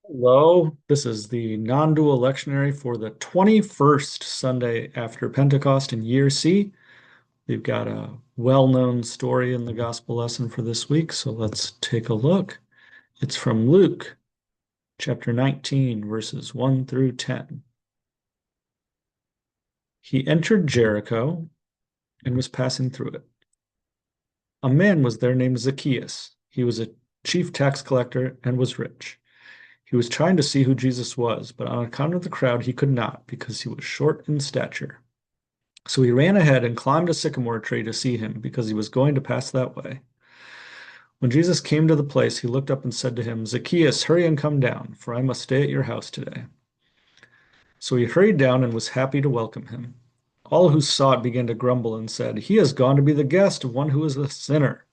Hello, this is the non-dual lectionary for the 21st Sunday after Pentecost in year C. We've got a well-known story in the gospel lesson for this week, so let's take a look. It's from Luke chapter 19, verses 1 through 10. He entered Jericho and was passing through it. A man was there named Zacchaeus. He was a chief tax collector and was rich. He was trying to see who Jesus was, but on account of the crowd, he could not because he was short in stature. So he ran ahead and climbed a sycamore tree to see him because he was going to pass that way. When Jesus came to the place, he looked up and said to him, Zacchaeus, hurry and come down, for I must stay at your house today. So he hurried down and was happy to welcome him. All who saw it began to grumble and said, He has gone to be the guest of one who is a sinner.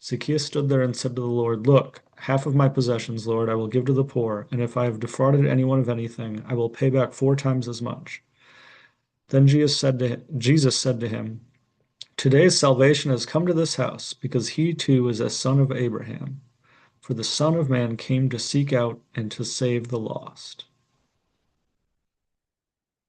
Zacchaeus stood there and said to the Lord, Look, half of my possessions, Lord, I will give to the poor, and if I have defrauded anyone of anything, I will pay back 4 times as much. Then Jesus said to him, Today's salvation has come to this house, because he too is a son of Abraham. For the Son of Man came to seek out and to save the lost.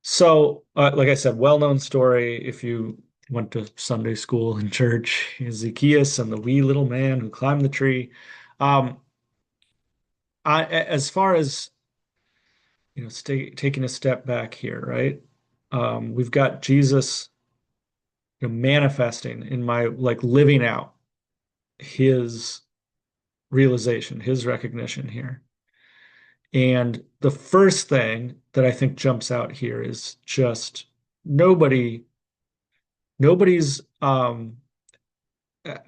So, like I said, well-known story. If you went to Sunday school and church, Zacchaeus and the wee little man who climbed the tree. Um, as far as taking a step back here, right? We've got Jesus, manifesting in my like living out his realization, his recognition here. And the first thing that I think jumps out here is just nobody, nobody's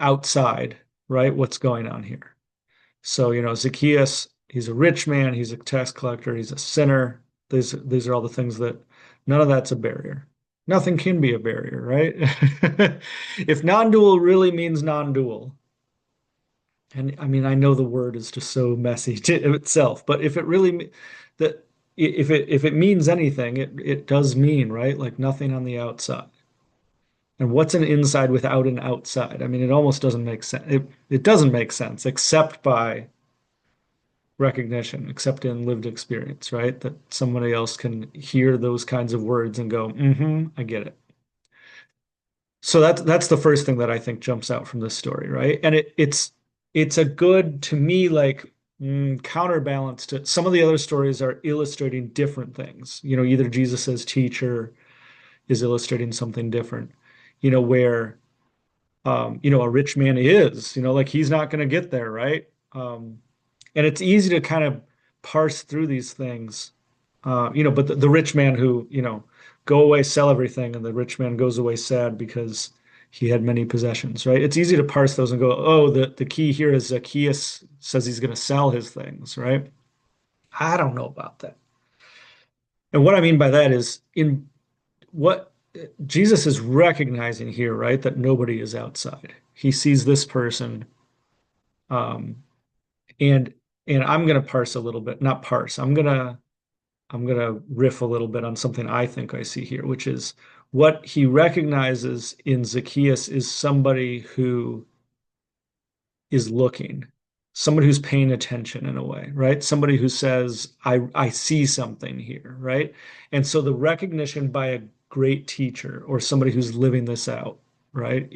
outside, right? What's going on here? So, Zacchaeus, he's a rich man, he's a tax collector, he's a sinner. These are all the things that none of that's a barrier. Nothing can be a barrier, right? If non-dual really means non-dual, and I mean I know the word is just so messy to itself, but if it really that if it means anything, it does mean, right? Like nothing on the outside. And what's an inside without an outside? I mean, it almost doesn't make sense. It doesn't make sense except by recognition, except in lived experience, right? That somebody else can hear those kinds of words and go, I get it. So that's the first thing that I think jumps out from this story, right? And it's a good to me like counterbalance to some of the other stories are illustrating different things. Either Jesus as teacher is illustrating something different, where a rich man is, like he's not going to get there, right? And it's easy to kind of parse through these things, but the rich man who, go away, sell everything, and the rich man goes away sad because he had many possessions, right? It's easy to parse those and go, oh, the key here is Zacchaeus says he's going to sell his things, right? I don't know about that. And what I mean by that is in what Jesus is recognizing here, right, that nobody is outside. He sees this person, um, and I'm going to parse a little bit, not parse. I'm gonna riff a little bit on something I think I see here, which is what he recognizes in Zacchaeus is somebody who is looking, somebody who's paying attention in a way, right? Somebody who says, I see something here, right? And so the recognition by a great teacher or somebody who's living this out, right,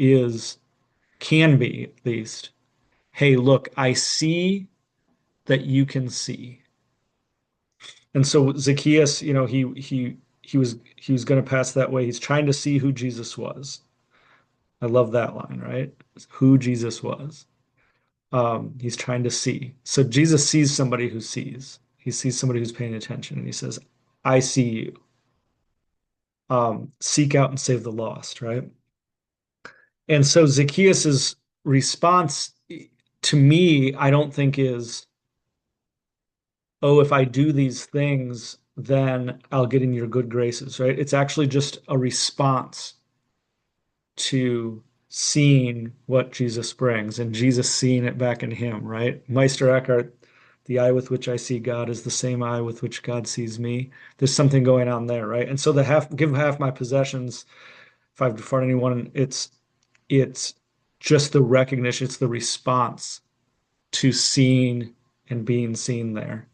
can be at least, hey, look, I see that you can see. And so Zacchaeus, he was going to pass that way. He's trying to see who Jesus was. I love that line, right? Who Jesus was. He's trying to see. So Jesus sees somebody who sees. He sees somebody who's paying attention, and he says, "I see you. Seek out and save the lost." Right? And so Zacchaeus's response to me, I don't think is, "Oh, if I do these things, then I'll get in your good graces." Right? It's actually just a response to seeing what Jesus brings and Jesus seeing it back in him, right? Meister Eckhart, the eye with which I see God is the same eye with which God sees me. There's something going on there, right? And so give half my possessions if I've defrauded anyone, it's just the recognition, it's the response to seeing and being seen there.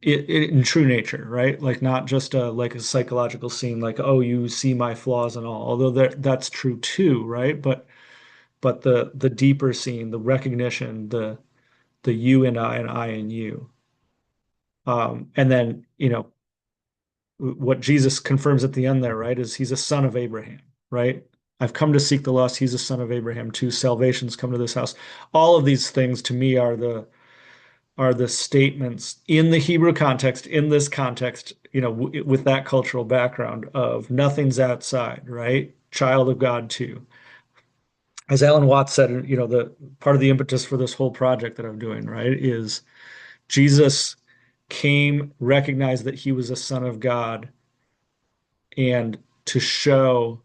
in true nature, right? Like not just like a psychological scene, like, oh, you see my flaws and all, although that's true too, right? But the deeper scene, the recognition, the you and I and you. And then, what Jesus confirms at the end there, right, is he's a son of Abraham, right? I've come to seek the lost. He's a son of Abraham too. Salvation's come to this house. All of these things to me are the statements in the Hebrew context, in this context, with that cultural background of nothing's outside, right? Child of God too. As Alan Watts said, the part of the impetus for this whole project that I'm doing, right, is Jesus came, recognized that he was a son of God, and to show,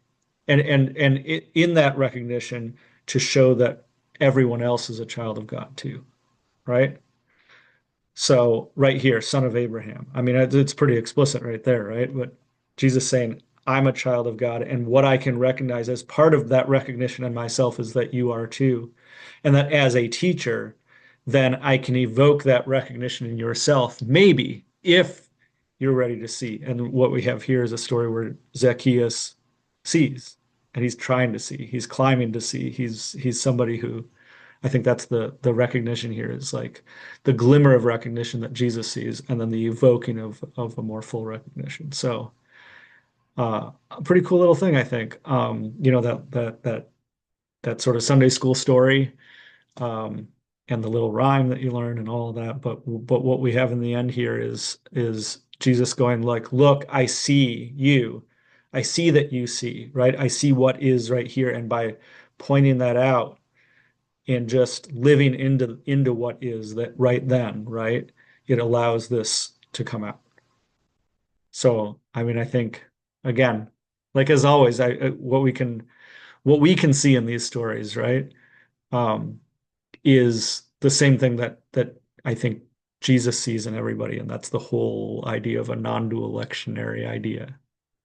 and in that recognition, to show that everyone else is a child of God too, right? So right here, son of Abraham. I mean, it's pretty explicit right there, right? But Jesus saying, I'm a child of God, and what I can recognize as part of that recognition in myself is that you are too. And that as a teacher, then I can evoke that recognition in yourself, maybe if you're ready to see. And what we have here is a story where Zacchaeus sees, and he's trying to see, he's climbing to see. He's somebody who I think that's the recognition here is like the glimmer of recognition that Jesus sees, and then the evoking of a more full recognition. So a pretty cool little thing, I think. That sort of Sunday school story, um, and the little rhyme that you learn and all of that. But what we have in the end here is Jesus going like, look, I see you. I see that you see, right? I see what is right here. And by pointing that out and just living into what is that right then, right? It allows this to come out. So, I mean, I think again, like as always, what we can see in these stories, right, um, is the same thing that I think Jesus sees in everybody, and that's the whole idea of a non-dual lectionary idea,